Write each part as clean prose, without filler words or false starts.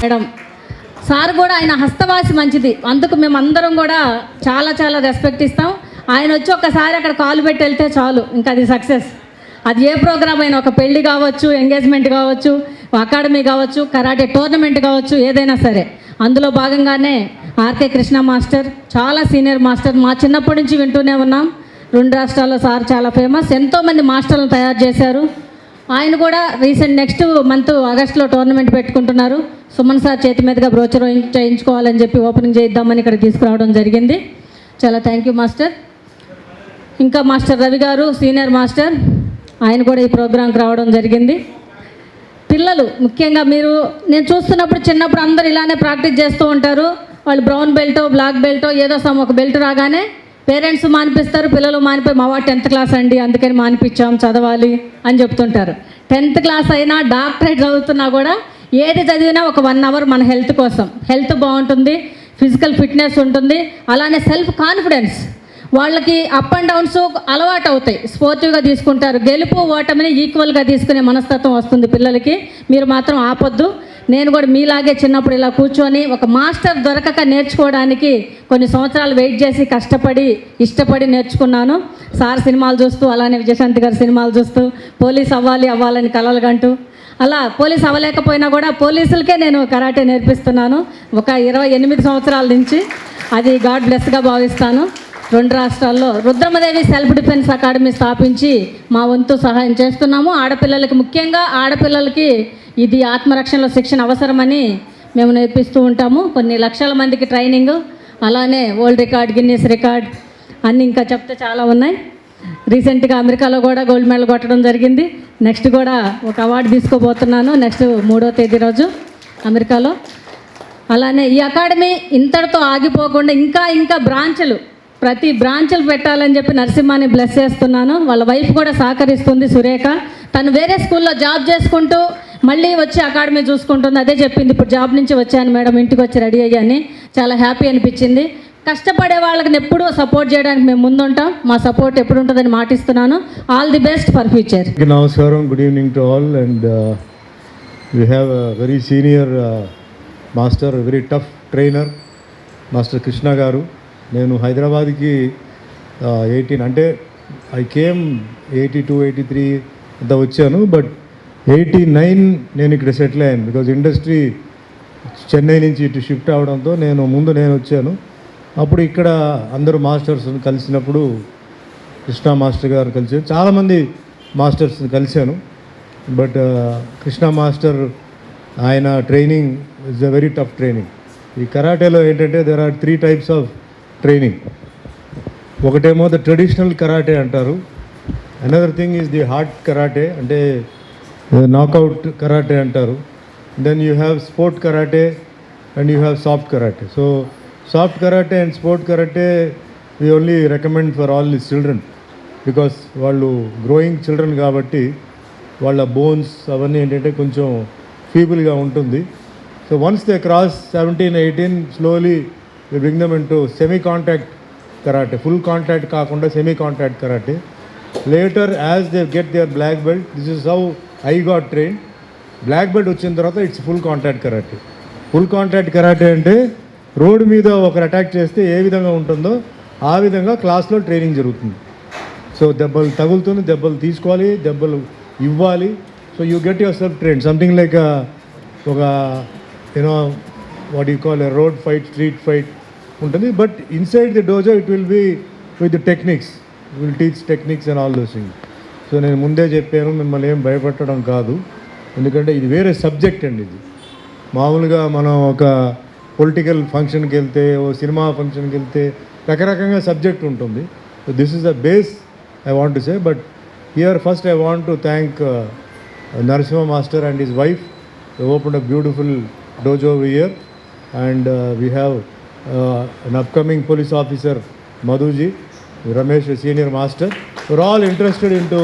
Madam sir కూడా ఆయన హస్తవాసి మంచిది, అందుకు మేము అందరం కూడా చాలా చాలా రెస్పెక్ట్ ఇస్తాం. ఆయన వచ్చి ఒక్కసారి అక్కడ కాలు పెట్టి వెళ్తే చాలు, ఇంకా అది సక్సెస్. అది ఏ ప్రోగ్రామ్ అయినా, ఒక పెళ్లి కావచ్చు, ఎంగేజ్మెంట్ కావచ్చు, అకాడమీ కావచ్చు, కరాటే టోర్నమెంట్ కావచ్చు, ఏదైనా సరే. అందులో భాగంగానే ఆర్కే కృష్ణ మాస్టర్ చాలా సీనియర్ మాస్టర్, మా చిన్నప్పటి నుంచి వింటూనే ఉన్నాం. 2 రాష్ట్రాల్లో సార్ చాలా ఫేమస్, ఎంతోమంది మాస్టర్లను తయారు చేశారు. ఆయన కూడా నెక్స్ట్ మంత్ ఆగస్టులో టోర్నమెంట్ పెట్టుకుంటున్నారు. సుమన్ సార్ చేతి మీదుగా బ్రోచర్ చేయించుకోవాలని చెప్పి ఓపెనింగ్ చేద్దామని ఇక్కడ తీసుకురావడం జరిగింది. చాలా థ్యాంక్ యూ మాస్టర్. ఇంకా మాస్టర్ రవి గారు సీనియర్ మాస్టర్, ఆయన కూడా ఈ ప్రోగ్రాంకి రావడం జరిగింది. పిల్లలు ముఖ్యంగా నేను చూస్తున్నప్పుడు చిన్నప్పుడు అందరూ ఇలానే ప్రాక్టీస్ చేస్తూ ఉంటారు. వాళ్ళు బ్రౌన్ బెల్టో బ్లాక్ బెల్టో ఏదో ఒక బెల్ట్ రాగానే పేరెంట్స్ మానిపిస్తారు, పిల్లలు మానిపోయి మా వాడు 10th క్లాస్ అండి అందుకని మానిపించాం చదవాలి అని చెప్తుంటారు. 10th క్లాస్ అయినా డాక్టరేట్ చదువుతున్నా కూడా ఏది చదివినా ఒక 1 అవర్ మన హెల్త్ కోసం, హెల్త్ బాగుంటుంది, ఫిజికల్ ఫిట్నెస్ ఉంటుంది, అలానే సెల్ఫ్ కాన్ఫిడెన్స్. వాళ్ళకి అప్ అండ్ డౌన్స్ అలవాటు అవుతాయి, స్పోర్టివ్గా తీసుకుంటారు, గెలుపు ఓటమిని ఈక్వల్గా తీసుకునే మనస్తత్వం వస్తుంది పిల్లలకి. మీరు మాత్రం ఆపొద్దు. నేను కూడా మీలాగే చిన్నప్పుడు ఇలా కూర్చొని ఒక మాస్టర్ దొరకక నేర్చుకోవడానికి కొన్ని సంవత్సరాలు వెయిట్ చేసి కష్టపడి ఇష్టపడి నేర్చుకున్నాను. సార్ సినిమాలు చూస్తూ, అలానే విజయశాంతి గారి సినిమాలు చూస్తూ పోలీస్ అవ్వాలని కలలు కంటూ, అలా పోలీస్ అవ్వలేకపోయినా కూడా పోలీసులకే నేను కరాటే నేర్పిస్తున్నాను ఒక 28 సంవత్సరాల నుంచి. అది గాడ్ బ్లెస్గా భావిస్తాను. 2 రాష్ట్రాల్లో రుద్రమదేవి సెల్ఫ్ డిఫెన్స్ అకాడమీ స్థాపించి మా వంతు సహాయం చేస్తున్నాము. ఆడపిల్లలకి, ముఖ్యంగా ఆడపిల్లలకి ఇది ఆత్మరక్షణలో శిక్షణ అవసరమని మేము నేర్పిస్తూ ఉంటాము. కొన్ని లక్షల మందికి ట్రైనింగ్, అలానే వరల్డ్ రికార్డ్, గిన్నీస్ రికార్డ్ అన్నీ ఇంకా చెప్తే చాలా ఉన్నాయి. రీసెంట్గా అమెరికాలో కూడా గోల్డ్ మెడల్ కొట్టడం జరిగింది. నెక్స్ట్ కూడా ఒక అవార్డు తీసుకోబోతున్నాను నెక్స్ట్ 3వ తేదీ రోజు అమెరికాలో. అలానే ఈ అకాడమీ ఇంతటితో ఆగిపోకుండా ఇంకా బ్రాంచ్లు, ప్రతి బ్రాంచ్లు పెట్టాలని చెప్పి నరసింహాని బ్లెస్ చేస్తున్నాను. వాళ్ళ వైఫ్ కూడా సహకరిస్తుంది, సురేఖ. తను వేరే స్కూల్లో జాబ్ చేసుకుంటూ మళ్ళీ వచ్చి అకాడమీ చూసుకుంటుంది. అదే చెప్పింది, ఇప్పుడు జాబ్ నుంచి వచ్చాను మేడం, ఇంటికి వచ్చి రెడీ అయ్యాని. చాలా హ్యాపీ అనిపించింది. కష్టపడే వాళ్ళకి ఎప్పుడూ సపోర్ట్ చేయడానికి మేము ముందుంటాం. మా సపోర్ట్ ఎప్పుడు ఉంటుందని మాటిస్తున్నాను. All the best for future. నమస్కారం, good evening to all. And we have a very senior master, very tough trainer, master Krishna garu. నేను హైదరాబాద్కి 18 అంటే ఐ కేమ్ 82, 83 అంతా వచ్చాను. బట్ 89 నేను ఇక్కడ సెటిల్ అయ్యాను. బికాజ్ ఇండస్ట్రీ చెన్నై నుంచి ఇటు షిఫ్ట్ అవడంతో నేను వచ్చాను. అప్పుడు ఇక్కడ అందరూ మాస్టర్స్ కలిసినప్పుడు కృష్ణ మాస్టర్ గారు కలిసి చాలామంది మాస్టర్స్ని కలిశాను. బట్ కృష్ణ మాస్టర్ ఆయన training is a very tough training. ఈ కరాటేలో ఏంటంటే there are 3 types of training. ఒకటేమో ద ట్రెడిషనల్ కరాటే అంటారు. Another thing is the hard karate, అంటే నాకౌట్ కరాటే అంటారు. Then you have sport karate and you have soft karate. So soft karate and sport karate we only recommend for all the children, because వాళ్ళు growing children కాబట్టి వాళ్ళ bones అవన్నీ ఏంటంటే కొంచెం ఫీబుల్గా ఉంటుంది. So once they cross 17, 18 slowly we bring them into semi-contact karate, full contact kaakunda semi-contact karate. Later as they get their black belt, this is how I got trained. Black belt వచ్చిన తర్వాత it's full contact karate. Full contact karate అంటే road మీద ఒకరు attack చేస్తే ఏ విధంగా ఉంటుందో ఆ విధంగా క్లాస్లో ట్రైనింగ్ జరుగుతుంది. సో దెబ్బలు తగులుతుంది, దెబ్బలు తీసుకోవాలి, దెబ్బలు ఇవ్వాలి. So you get yourself train, something like ఒక you know what you call a road fight, street fight ఉంటుంది. But inside the dojo it will be with the techniques, will teach techniques and all those things. So నేను ముందే చెప్పాను, మిమ్మల్ని ఏం భయపెట్టడం కాదు, ఎందుకంటే ఇది వేరే సబ్జెక్ట్ అండి. ఇది మామూలుగా మనం ఒక పొలిటికల్ ఫంక్షన్కి వెళ్తే, ఓ సినిమా ఫంక్షన్కి వెళ్తే రకరకంగా సబ్జెక్ట్ ఉంటుంది. So this is the base I want to say. But here first I want to thank Narasimha master and his wife. They opened a beautiful dojo over here, and we have an upcoming police officer, Madhuji, Ramesh, a senior master. We're all interested into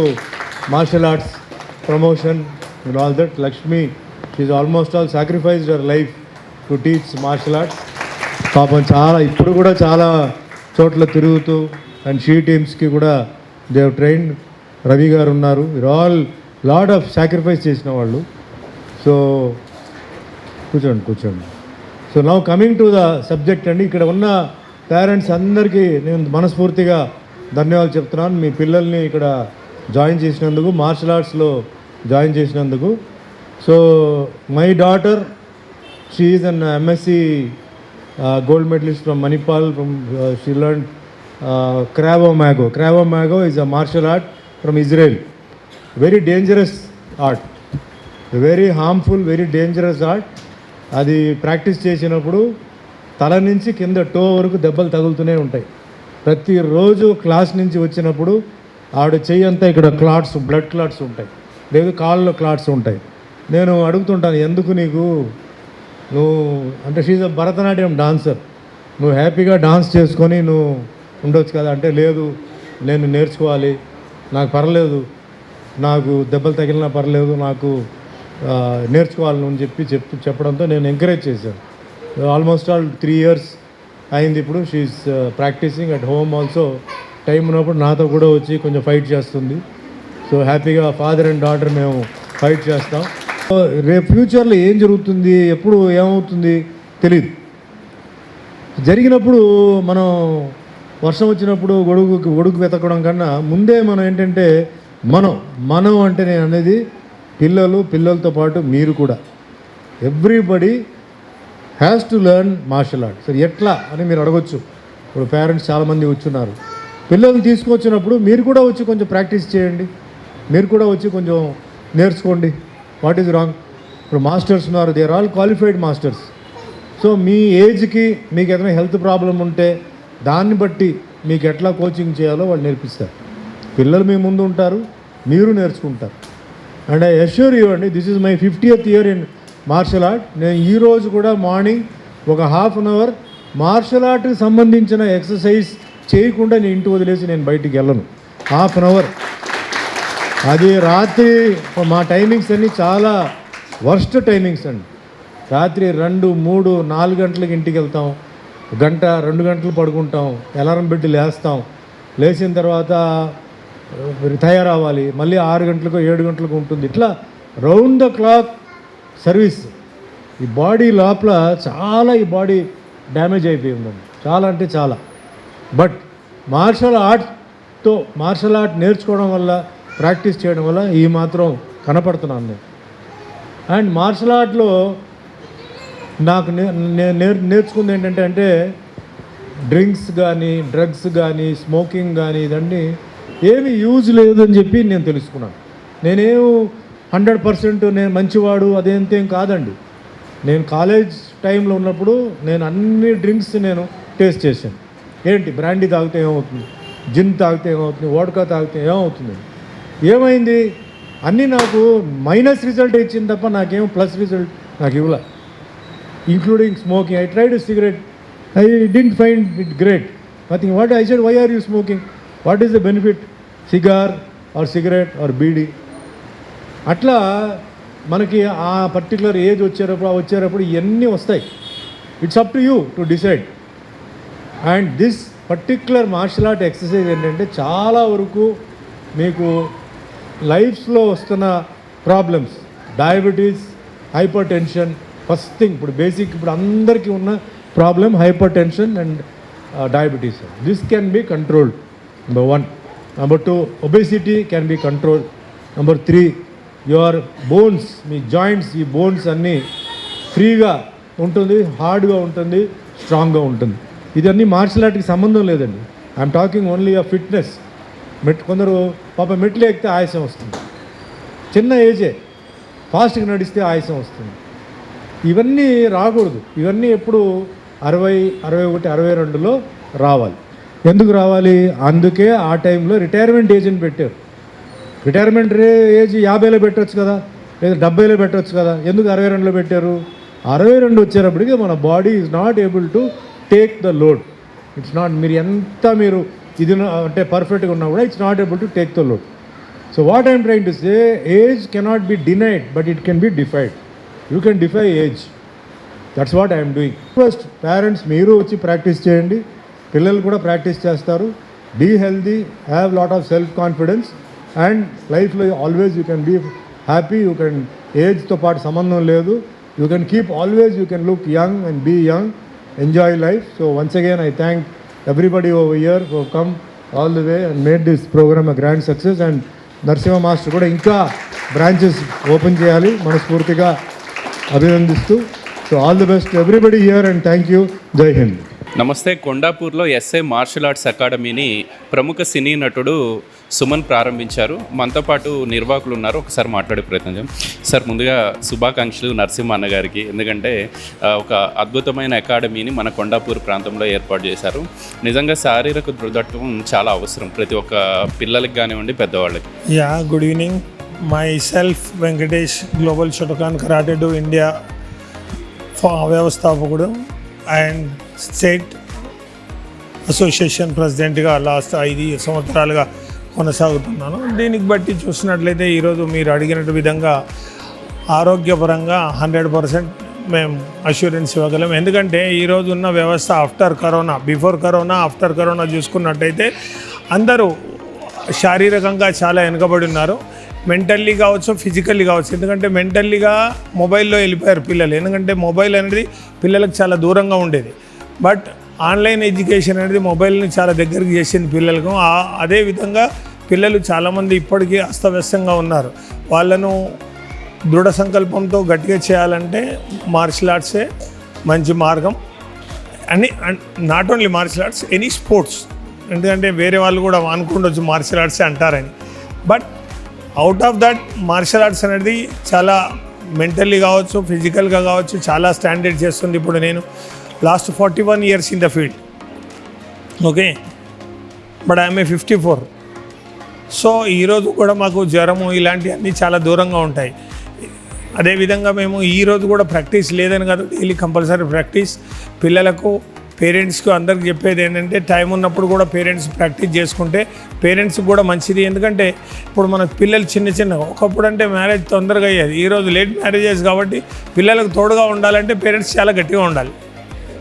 martial arts promotion and all that. Lakshmi, she's almost all sacrificed her life to teach martial arts. పాపం చాలా ఇప్పుడు కూడా చాలా చోట్ల తిరుగుతూ, and she టీమ్స్కి కూడా they have trained. Ravi garu ఉన్నారు. We are all lot of sacrifice చేసిన వాళ్ళు. సో కూర్చోండి. So now coming to the subject అండి. ఇక్కడ ఉన్న పేరెంట్స్ అందరికీ నేను మనస్ఫూర్తిగా ధన్యవాదాలు చెప్తున్నాను. మీ పిల్లల్ని ఇక్కడ జాయిన్ చేసినందుకు, మార్షల్ ఆర్ట్స్లో జాయిన్ చేసినందుకు. So my daughter, she is an MSc gold medalist from Manipal. She learn Krav Maga. Krav Maga is a martial art from Israel. Very dangerous art. Very harmful, very dangerous art. అది practice చేసినప్పుడు తల నుంచి కింద to వరకు దెబ్బలు తగులుతూనే ఉంటాయి. ప్రతిరోజు class నుంచి వచ్చినప్పుడు ఆవిడ చెయ్యి అంతా ఇక్కడ క్లాట్స్, బ్లడ్ క్లాట్స్ ఉంటాయి, లేదు కాళ్ళలో క్లాట్స్ ఉంటాయి. నేను అడుగుతుంటాను, ఎందుకు నీకు, నువ్వు అంటే షీజ్ అ భరతనాట్యం డాన్సర్, నువ్వు హ్యాపీగా డాన్స్ చేసుకొని నువ్వు ఉండొచ్చు కదా అంటే, లేదు నేను నేర్చుకోవాలి, నాకు పర్లేదు, నాకు దెబ్బలు తగిలినా పర్లేదు, నాకు నేర్చుకోవాలి అని చెప్పడంతో నేను ఎంకరేజ్ చేశాను. ఆల్మోస్ట్ ఆల్ 3 years అయింది ఇప్పుడు. She is practising at home also. Time ఉన్నప్పుడు నాతో కూడా వచ్చి కొంచెం ఫైట్ చేస్తుంది. సో హ్యాపీగా ఫాదర్ అండ్ డాటర్ మేము ఫైట్ చేస్తాం. రేపు ఫ్యూచర్లో ఏం జరుగుతుంది, ఎప్పుడు ఏమవుతుంది తెలియదు. జరిగినప్పుడు మనం వర్షం వచ్చినప్పుడు గొడుగు వెతకడం కన్నా ముందే మనం ఏంటంటే మనం అంటే నేను అనేది పిల్లలతో పాటు మీరు కూడా, everybody has to learn martial art. సరే ఎట్లా అని మీరు అడగొచ్చు. ఇప్పుడు పేరెంట్స్ చాలామంది వచ్చున్నారు, పిల్లల్ని తీసుకొచ్చినప్పుడు మీరు కూడా వచ్చి కొంచెం ప్రాక్టీస్ చేయండి, మీరు కూడా వచ్చి కొంచెం నేర్చుకోండి. What is wrong? ఇప్పుడు మాస్టర్స్ ఉన్నారు, they are all qualified masters. So మీ ఏజ్కి మీకు ఏదైనా హెల్త్ ప్రాబ్లం ఉంటే దాన్ని బట్టి మీకు ఎట్లా కోచింగ్ చేయాలో వాళ్ళు నేర్పిస్తారు. పిల్లలు మీ ముందు ఉంటారు, మీరు నేర్చుకుంటారు. అండ్ ఐ అష్యూర్ యూ అండి, this is my 50th year in martial art. నేను ఈరోజు కూడా మార్నింగ్ ఒక 1/2 hour మార్షల్ ఆర్ట్కి సంబంధించిన ఎక్సర్సైజ్ చేయకుండా నేను ఇంటి వదిలేసి నేను బయటికి వెళ్ళను. 1/2 hour. అది రాత్రి మా టైమింగ్స్ అన్నీ చాలా వర్స్ట్ టైమింగ్స్ అండి. రాత్రి 2, 3, 4 గంటలకు ఇంటికి వెళ్తాం, 1-2 గంటలు పడుకుంటాం, అలారం పెట్టి లేస్తాం, లేచిన తర్వాత తయారవ్వాలి, మళ్ళీ 6 గంటలకు 7 గంటలకు ఉంటుంది. ఇట్లా రౌండ్ ద క్లాక్ సర్వీస్. ఈ బాడీ లోపల చాలా ఈ బాడీ డ్యామేజ్ అయిపోయి ఉందండి, చాలా అంటే చాలా. బట్ మార్షల్ ఆర్ట్ నేర్చుకోవడం వల్ల, ప్రాక్టీస్ చేయడం వల్ల ఈ మాత్రం కనపడుతున్నాను నేను. అండ్ మార్షల్ ఆర్ట్లో నాకు నేర్చుకుంది ఏంటంటే డ్రింక్స్ కానీ, డ్రగ్స్ కానీ, స్మోకింగ్ కానీ ఇదన్నీ ఏమీ యూజ్ లేదని చెప్పి నేను తెలుసుకున్నాను. నేనేం 100% నేను మంచివాడు అదేంతేం కాదండి. నేను కాలేజ్ టైంలో ఉన్నప్పుడు నేను అన్ని డ్రింక్స్ నేను టేస్ట్ చేశాను. ఏంటి, బ్రాండీ తాగితే ఏమవుతుంది, జిన్ తాగితే ఏమవుతుంది, వోడ్కా తాగితే ఏమవుతుంది, ఏమైంది, అన్నీ నాకు మైనస్ రిజల్ట్ ఇచ్చింది తప్ప నాకేం ప్లస్ రిజల్ట్ నాకు ఇవ్వలే. Including smoking. I tried cigarette, I didn't find it great, nothing. What I said, why are you smoking, what is the benefit, cigar or cigarette or bidi. అట్లా మనకి ఆ పర్టికులర్ ఏజ్ వచ్చేటప్పుడు ఇవన్నీ వస్తాయి. It's up to you to decide. And this particular martial art exercise ఏంటంటే చాలా వరకు మీకు లైఫ్స్లో వస్తున్న problems, diabetes, hypertension, first thing ఇప్పుడు బేసిక్ ఇప్పుడు అందరికీ ఉన్న problem hyper tension and diabetes. This can be controlled, number 1. Number 2, obesity can be control. Number 3, your bones, మీ జాయింట్స్, ఈ బోన్స్ అన్నీ ఫ్రీగా ఉంటుంది, హార్డ్గా ఉంటుంది, స్ట్రాంగ్గా ఉంటుంది. ఇదన్నీ మార్షల్ ఆర్ట్కి సంబంధం లేదండి. I'm talking only of fitness. కొందరు పాప మెట్లు ఎక్కితే ఆయాసం వస్తుంది, చిన్న ఏజే, ఫాస్ట్గా నడిస్తే ఆయాసం వస్తుంది. ఇవన్నీ రాకూడదు. ఇవన్నీ ఎప్పుడు 60, 61, 62లో రావాలి. ఎందుకు రావాలి? అందుకే ఆ టైంలో రిటైర్మెంట్ ఏజ్ని పెట్టారు. రిటైర్మెంట్ ఏజ్ 50లో పెట్టవచ్చు కదా, లేదా 70లో పెట్టవచ్చు కదా. ఎందుకు 62లో పెట్టారు? 62 వచ్చేటప్పటికి మన body is not able to take the load. It's not, మీరు ఇది అంటే పర్ఫెక్ట్గా ఉన్నా కూడా it's not able to take the load. So what I'm trying to say, age cannot be denied but it can be defied. You can defy age. That's what I'm doing. First parents మీరు వచ్చి practice చేయండి, పిల్లలు కూడా practice చేస్తారు. Be healthy, have lot of self confidence and లైఫ్లో always you can be happy. You can, ఏజ్తో పాటు సంబంధం లేదు. you can keep always, you can look young and be young, enjoy life. So once again, I thank everybody over here who have come all the way and made this program a grand success. And Narasimha Master కూడా ఇంకా branches open చేయాలి మనస్ఫూర్తిగా అభినందిస్తూ. So all the best everybody here and thank you. జై హింద్. నమస్తే. కొండాపూర్లో SI martial arts అకాడమీని ప్రముఖ సినీ నటుడు సుమన్ ప్రారంభించారు. మనతో పాటు నిర్వాహకులు ఉన్నారు, ఒకసారి మాట్లాడే ప్రయత్నం చేద్దాం. సార్, ముందుగా శుభాకాంక్షలు నరసింహ అన్న గారికి. ఎందుకంటే ఒక అద్భుతమైన అకాడమీని మన కొండాపూర్ ప్రాంతంలో ఏర్పాటు చేశారు. నిజంగా శారీరక దృఢత్వం చాలా అవసరం ప్రతి ఒక్క పిల్లలకి కానివ్వండి, పెద్దవాళ్ళకి. Good evening. My self Venkatesh, global Shotokan karate do India వ్యవస్థాపకుడు అండ్ స్టేట్ అసోసియేషన్ ప్రెసిడెంట్గా లాస్ట్ 5 సంవత్సరాలుగా కొనసాగుతున్నాను. దీనికి బట్టి చూసినట్లయితే ఈరోజు మీరు అడిగినట్టు విధంగా ఆరోగ్యపరంగా 100% మేము అష్యూరెన్స్ ఇవ్వగలం. ఎందుకంటే ఈరోజు ఉన్న వ్యవస్థ after corona, before corona, after corona చూసుకున్నట్టయితే అందరూ శారీరకంగా చాలా వెనుకబడి ఉన్నారు. మెంటల్లీ కావచ్చు, ఫిజికల్లీ కావచ్చు. ఎందుకంటే మెంటల్లీగా మొబైల్లో వెళ్ళిపోయారు పిల్లలు. ఎందుకంటే మొబైల్ అనేది పిల్లలకు చాలా దూరంగా ఉండేది. బట్ ఆన్లైన్ ఎడ్యుకేషన్ అనేది మొబైల్ని చాలా దగ్గరికి చేసింది పిల్లలకు. అదేవిధంగా పిల్లలు చాలామంది ఇప్పటికీ అస్తవ్యస్తంగా ఉన్నారు. వాళ్ళను దృఢ సంకల్పంతో గట్టిగా చేయాలంటే మార్షల్ ఆర్ట్సే మంచి మార్గం. అని not only martial arts, any sports. ఎందుకంటే వేరే వాళ్ళు కూడా అనుకుండొచ్చు మార్షల్ ఆర్ట్సే అంటారని. But out of that martial arts అనేది చాలా మెంటల్లీ కావచ్చు, ఫిజికల్గా కావచ్చు చాలా స్టాండర్డ్ చేస్తుంది. ఇప్పుడు నేను last 41 years in the field. Okay, but I'm 54. So ఈరోజు కూడా మాకు జ్వరము ఇలాంటివన్నీ చాలా దూరంగా ఉంటాయి. అదేవిధంగా మేము ఈరోజు కూడా ప్రాక్టీస్ లేదని కాదు, డైలీ కంపల్సరీ ప్రాక్టీస్. పిల్లలకు, పేరెంట్స్కి అందరికి చెప్పేది ఏంటంటే టైం ఉన్నప్పుడు కూడా పేరెంట్స్ ప్రాక్టీస్ చేసుకుంటే పేరెంట్స్కి కూడా మంచిది. ఎందుకంటే ఇప్పుడు మన పిల్లలు చిన్న ఒకప్పుడు అంటే మ్యారేజ్ తొందరగా అయ్యేది. ఈరోజు లేట్ మ్యారేజెస్ కాబట్టి పిల్లలకు తోడుగా ఉండాలంటే పేరెంట్స్ చాలా గట్టిగా ఉండాలి.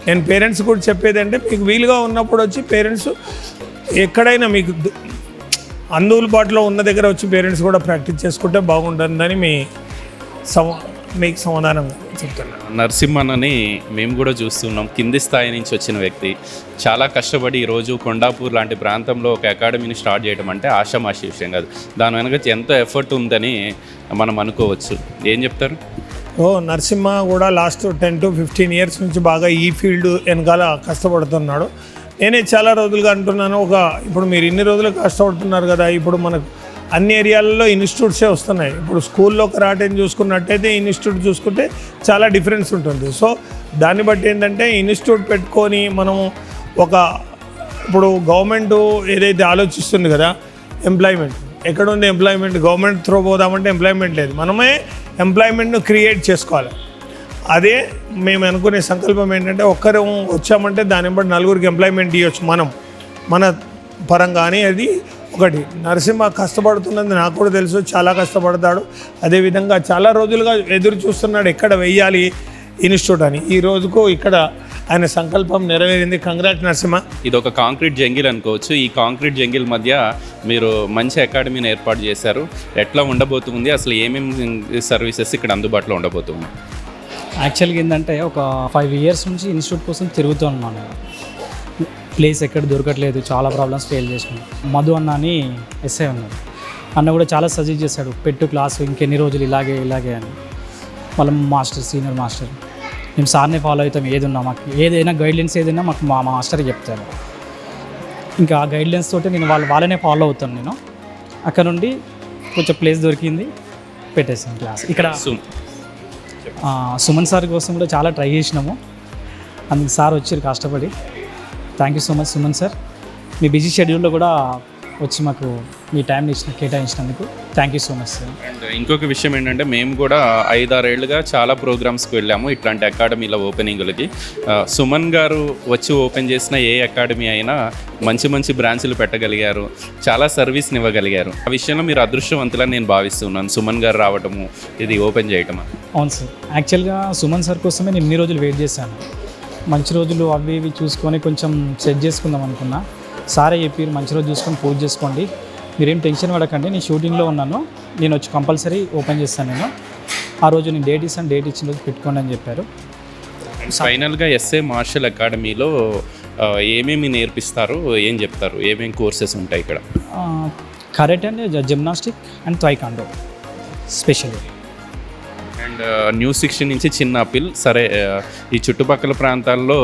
నేను పేరెంట్స్ కూడా చెప్పేది అంటే మీకు వీలుగా ఉన్నప్పుడు వచ్చి పేరెంట్స్ ఎక్కడైనా మీకు అందుబాటులో ఉన్న దగ్గర వచ్చి పేరెంట్స్ కూడా ప్రాక్టీస్ చేసుకుంటే బాగుంటుందని మీకు సమాధానం చెప్తున్నాను. నరసింహన్నని మేము కూడా చూస్తున్నాం. కింది స్థాయి నుంచి వచ్చిన వ్యక్తి చాలా కష్టపడి ఈరోజు కొండాపూర్ లాంటి ప్రాంతంలో ఒక అకాడమీని స్టార్ట్ చేయడం అంటే ఆషామాషి విషయం కాదు. దాని వెనక ఎంతో ఎఫర్ట్ ఉందని మనం అనుకోవచ్చు. ఏం చెప్తారు? నరసింహ కూడా లాస్ట్ 10 to 15 years నుంచి బాగా ఈ ఫీల్డ్ వెనకాల కష్టపడుతున్నాడు. నేనే చాలా రోజులుగా అంటున్నాను, ఇప్పుడు మీరు ఇన్ని రోజులు కష్టపడుతున్నారు కదా, ఇప్పుడు మనకు అన్ని ఏరియాలలో ఇన్స్టిట్యూట్సే వస్తున్నాయి. ఇప్పుడు స్కూల్లో కరాటేని చూసుకున్నట్టయితే ఇన్స్టిట్యూట్ చూసుకుంటే చాలా డిఫరెన్స్ ఉంటుంది. సో దాన్ని బట్టి ఏంటంటే ఇన్స్టిట్యూట్ పెట్టుకొని మనము ఇప్పుడు గవర్నమెంట్ ఏదైతే ఆలోచిస్తుంది కదా, ఎంప్లాయ్మెంట్ ఎక్కడ ఉంది? ఎంప్లాయ్మెంట్ గవర్నమెంట్ త్రో పోదామంటే ఎంప్లాయ్మెంట్ లేదు. మనమే ఎంప్లాయ్మెంట్ను క్రియేట్ చేసుకోవాలి. అదే మేము అనుకునే సంకల్పం ఏంటంటే ఒక్కరు వచ్చామంటే దాన్ని బట్టి 4గురికి ఎంప్లాయ్మెంట్ ఇవ్వచ్చు మన పరంగా అని. అది ఒకటి. నరసింహ కష్టపడుతున్నది నాకు కూడా తెలుసు, చాలా కష్టపడతాడు. అదేవిధంగా చాలా రోజులుగా ఎదురు చూస్తున్నాడు ఎక్కడ వెయ్యాలి ఇన్స్టిట్యూట్ అని. ఈ రోజుకు ఇక్కడ ఆయన సంకల్పం నెరవేరింది. కంగ్రాట్ నరసింహ. ఇది ఒక కాంక్రీట్ జంగిల్ అనుకోవచ్చు. ఈ కాంక్రీట్ జంగిల్ మధ్య మీరు మంచి అకాడమీని ఏర్పాటు చేశారు. ఎట్లా ఉండబోతుంది, అసలు ఏమేమి సర్వీసెస్ ఇక్కడ అందుబాటులో ఉండబోతుంది? యాక్చువల్గా ఏంటంటే ఒక 5 years నుంచి ఇన్స్టిట్యూట్ కోసం తిరుగుతున్నాను. ప్లేస్ ఎక్కడ దొరకట్లేదు, చాలా ప్రాబ్లమ్స్ ఫేస్ చేసినాం. మధు అన్న అని ఎస్ఐ ఉన్నాడు, అన్న కూడా చాలా సజెస్ట్ చేశాడు, పెట్టు క్లాసు ఇంకెన్ని రోజులు ఇలాగే అని. వాళ్ళ మాస్టర్, సీనియర్ మాస్టర్, మేము సార్ని ఫాలో అవుతాం. ఏదున్నా మాకు ఏదైనా గైడ్లైన్స్ ఏదైనా మాకు మా మాస్టర్ చెప్తారు. ఇంకా ఆ గైడ్లైన్స్ తోటి నేను వాళ్ళనే ఫాలో అవుతాను. నేను అక్కడ నుండి కొంచెం ప్లేస్ దొరికింది, పెట్టేసాను క్లాస్ ఇక్కడ. సుమన్ సార్ కోసం కూడా చాలా ట్రై చేసినాము, అందుకు సార్ వచ్చారు కష్టపడి. Thank you so much Suman sir. మీ బిజీ షెడ్యూల్లో కూడా వచ్చి మాకు మీ టైం కేటాయించినందుకు thank you so much sir. And ఇంకొక విషయం ఏంటంటే మేము కూడా 5-6 ఏళ్ళుగా చాలా ప్రోగ్రామ్స్కి వెళ్ళాము ఇట్లాంటి అకాడమీల ఓపెనింగ్లకి. సుమన్ గారు వచ్చి ఓపెన్ చేసిన ఏ అకాడమీ అయినా మంచి బ్రాంచ్లు పెట్టగలిగారు, చాలా సర్వీస్ని ఇవ్వగలిగారు. ఆ విషయంలో మీరు అదృష్టవంతులని నేను భావిస్తున్నాను, సుమన్ గారు రావటము, ఇది ఓపెన్ చేయటం. అవును సార్, యాక్చువల్గా సుమన్ సార్ కోసమే నేను ఇన్ని రోజులు వెయిట్ చేశాను. మంచి రోజులు అవి ఇవి చూసుకొని కొంచెం సెట్ చేసుకుందాం అనుకున్నా. సారే చెప్పారు మంచి రోజు చూసుకొని పూజ చేసుకోండి, మీరేం టెన్షన్ పడకండి, నేను షూటింగ్లో ఉన్నాను, నేను వచ్చి కంపల్సరీ ఓపెన్ చేస్తాను నేను. ఆ రోజు నేను డేట్ ఇచ్చిన రోజు పెట్టుకోండి అని చెప్పారు. ఫైనల్గా ఎస్ఏ మార్షల్ అకాడమీలో ఏమేమి నేర్పిస్తారు, ఏం చెప్తారు, ఏమేమి కోర్సెస్ ఉంటాయి ఇక్కడ? Karate and gymnastic and taekwondo specially. And news 16 నుంచి చిన్న అప్పీల్. సరే, ఈ చుట్టుపక్కల ప్రాంతాల్లో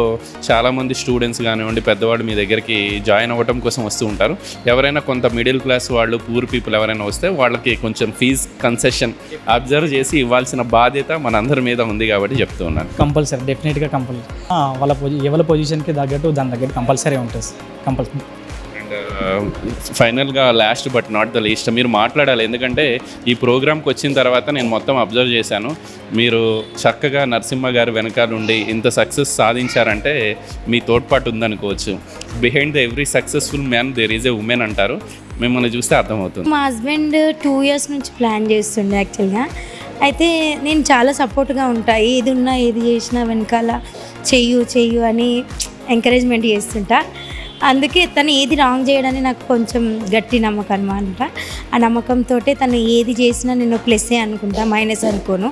చాలామంది స్టూడెంట్స్ కానివ్వండి, పెద్దవాళ్ళు మీ దగ్గరికి జాయిన్ అవ్వడం కోసం వస్తూ ఉంటారు. ఎవరైనా కొంత మిడిల్ క్లాస్ వాళ్ళు, పూర్ పీపుల్ ఎవరైనా వస్తే వాళ్ళకి కొంచెం ఫీజ్ కన్సెషన్ అబ్జర్వ్ చేసి ఇవ్వాల్సిన బాధ్యత మనందరి మీద ఉంది కాబట్టి చెప్తూ ఉన్నాను. కంపల్సరీ, డెఫినెట్గా కంపల్సరీ. ఎవరి పొజిషన్కి తగ్గట్టు దాని తగ్గట్టు కంపల్సరీ ఉంటుంది, కంపల్సరీ. ఫైనల్గా last but not the least మీరు మాట్లాడాలి, ఎందుకంటే ఈ ప్రోగ్రామ్కి వచ్చిన తర్వాత నేను మొత్తం అబ్జర్వ్ చేశాను. మీరు చక్కగా నరసింహ గారి వెనకాల ఉండి ఇంత సక్సెస్ సాధించారంటే మీ తోడ్పాటు ఉందనుకోవచ్చు. Behind the every successful man there is a woman అంటారు. మిమ్మల్ని చూస్తే అర్థమవుతుంది. మా హస్బెండ్ 2 years నుంచి ప్లాన్ చేస్తుండే యాక్చువల్గా. అయితే నేను చాలా సపోర్ట్గా ఉంటా, ఏది ఉన్నా ఏది చేసినా వెనకాల చెయ్యు అని ఎంకరేజ్మెంట్ చేస్తుంటా. అందుకే తను ఏది రాంగ్ చేయడని నాకు కొంచెం గట్టి నమ్మకం అనమాట. ఆ నమ్మకంతో తను ఏది చేసినా నేను ప్లస్సే అనుకుంటా, మైనస్ అనుకోను.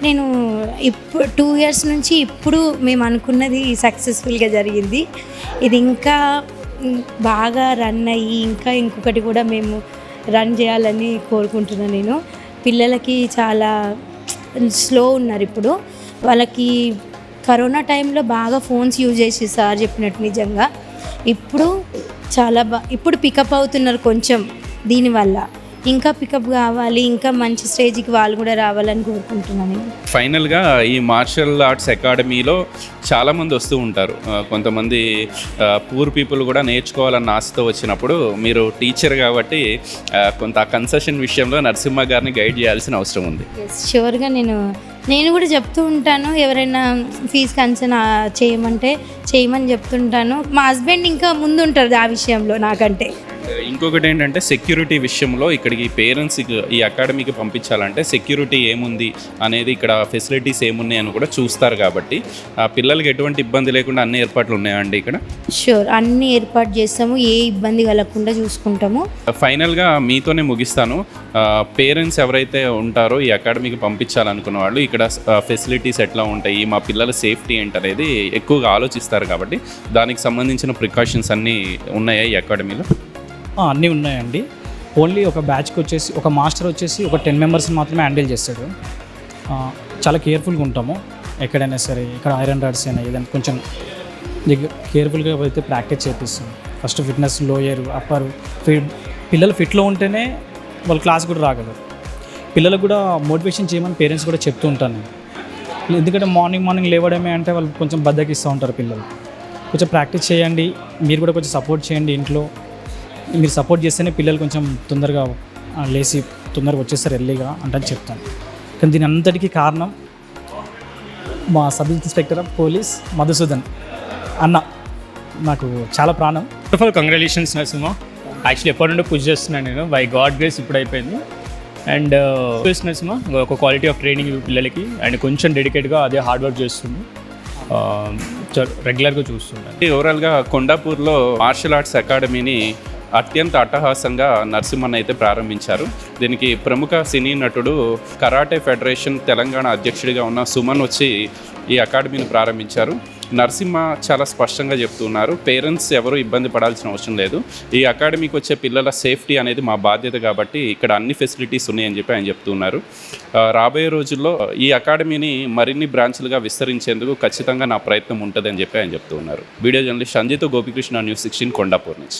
నేను ఇప్పుడు 2 years నుంచి ఇప్పుడు మేము అనుకున్నది సక్సెస్ఫుల్గా జరిగింది. ఇది ఇంకా బాగా రన్ అయ్యి ఇంకొకటి కూడా మేము రన్ చేయాలని కోరుకుంటున్నాను. నేను పిల్లలకి చాలా స్లో ఉన్నారు ఇప్పుడు. వాళ్ళకి కరోనా టైంలో బాగా ఫోన్స్ యూజ్ చేసి సార్ చెప్పినట్టు నిజంగా ఇప్పుడు చాలా ఇప్పుడు పికప్ అవుతున్నారు కొంచెం. దీనివల్ల ఇంకా పికప్ కావాలి, ఇంకా మంచి స్టేజ్కి వాళ్ళు కూడా రావాలని కోరుకుంటున్నాను. ఫైనల్గా ఈ మార్షల్ ఆర్ట్స్ అకాడమీలో చాలామంది వస్తూ ఉంటారు. కొంతమంది పూర్ పీపుల్ కూడా నేర్చుకోవాలన్న ఆశతో వచ్చినప్పుడు మీరు టీచర్ కాబట్టి కొంత కన్సెషన్ విషయంలో నరసింహ గారిని గైడ్ చేయాల్సిన అవసరం ఉంది. షూర్గా నేను కూడా చెప్తూ ఉంటాను, ఎవరైనా ఫీజు కన్సర్న్ చేయమని చెప్తుంటాను. మా హస్బెండ్ ఇంకా ముందు ఉంటారు ఆ విషయంలో నాకంటే. ఇంకొకటి ఏంటంటే సెక్యూరిటీ విషయంలో ఇక్కడికి పేరెంట్స్కి ఈ అకాడమీకి పంపించాలంటే సెక్యూరిటీ ఏముంది అనేది, ఇక్కడ ఫెసిలిటీస్ ఏమున్నాయి అని కూడా చూస్తారు. కాబట్టి ఆ పిల్లలకి ఎటువంటి ఇబ్బంది లేకుండా అన్ని ఏర్పాట్లు ఉన్నాయండి ఇక్కడ? షూర్, అన్ని ఏర్పాటు చేస్తాము, ఏ ఇబ్బంది కలగకుండా చూసుకుంటాము. ఫైనల్గా మీతోనే ముగిస్తాను. పేరెంట్స్ ఎవరైతే ఉంటారో ఈ అకాడమీకి పంపించాలనుకున్న వాళ్ళు ఇక్కడ ఫెసిలిటీస్ ఎట్లా ఉంటాయి, మా పిల్లల సేఫ్టీ ఏంటనేది ఎక్కువగా ఆలోచిస్తారు. కాబట్టి దానికి సంబంధించిన ప్రికాషన్స్ అన్నీ ఉన్నాయా ఈ అకాడమీలో? అన్నీ ఉన్నాయండి. ఓన్లీ ఒక బ్యాచ్కి వచ్చేసి ఒక మాస్టర్ వచ్చేసి ఒక 10 members మాత్రమే హ్యాండిల్ చేస్తాడు. చాలా కేర్ఫుల్గా ఉంటాము ఎక్కడైనా సరే. ఇక్కడ ఐరన్ రాడ్స్ అయినా ఏదైనా కొంచెం కేర్ఫుల్గా అయితే ప్రాక్టీస్ చేపిస్తాం. ఫస్ట్ ఫిట్నెస్, లోయర్, అప్పర్, పిల్లలు ఫిట్లో ఉంటేనే వాళ్ళు క్లాస్ కూడా రాగలరు. పిల్లలకు కూడా మోటివేషన్ చేయమని పేరెంట్స్ కూడా చెప్తూ ఉంటాను. ఎందుకంటే మార్నింగ్ లేవడమే అంటే వాళ్ళు కొంచెం బద్దకిస్తూ ఉంటారు పిల్లలు. కొంచెం ప్రాక్టీస్ చేయండి, మీరు కూడా కొంచెం సపోర్ట్ చేయండి. ఇంట్లో మీరు సపోర్ట్ చేస్తేనే పిల్లలు కొంచెం తొందరగా లేచి తొందరగా వచ్చేస్తారు ఎర్లీగా అంటే చెప్తాను. కానీ దీని అంతటికీ కారణం మా sub inspector of police Madhusudan అన్న, నాకు చాలా ప్రాణం. First of all congratulations Narasimha. Actually ఎప్పటి నుండో పుష్ చేస్తున్నాను నేను, బై గాడ్ గ్రేస్ ఇప్పుడు అయిపోయింది. అండ్ నరసింహ ఒక క్వాలిటీ ఆఫ్ ట్రైనింగ్ పిల్లలకి అండ్ కొంచెం డెడికేట్గా అదే హార్డ్ వర్క్ చేస్తుంది, రెగ్యులర్గా చూస్తున్నాను. ఓవరాల్గా కొండాపూర్లో మార్షల్ ఆర్ట్స్ అకాడమీని అత్యంత అట్టహాసంగా నరసింహన్ అయితే ప్రారంభించారు. దీనికి ప్రముఖ సినీ నటుడు, కరాటే ఫెడరేషన్ తెలంగాణ అధ్యక్షుడిగా ఉన్న సుమన్ వచ్చి ఈ అకాడమీని ప్రారంభించారు. నరసింహ చాలా స్పష్టంగా చెప్తున్నారు, పేరెంట్స్ ఎవరు ఇబ్బంది పడాల్సిన అవసరం లేదు, ఈ అకాడమీకి వచ్చే పిల్లల సేఫ్టీ అనేది మా బాధ్యత కాబట్టి ఇక్కడ అన్ని ఫెసిలిటీస్ ఉన్నాయని చెప్పి ఆయన చెప్తున్నారు. రాబోయే రోజుల్లో ఈ అకాడమీని మరిన్ని బ్రాంచ్లుగా విస్తరించేందుకు ఖచ్చితంగా నా ప్రయత్నం ఉంటుందని చెప్పి ఆయన చెప్తున్నారు. Video journalist Sanjit Gopikrishna, news 16 Kondapur నుంచి.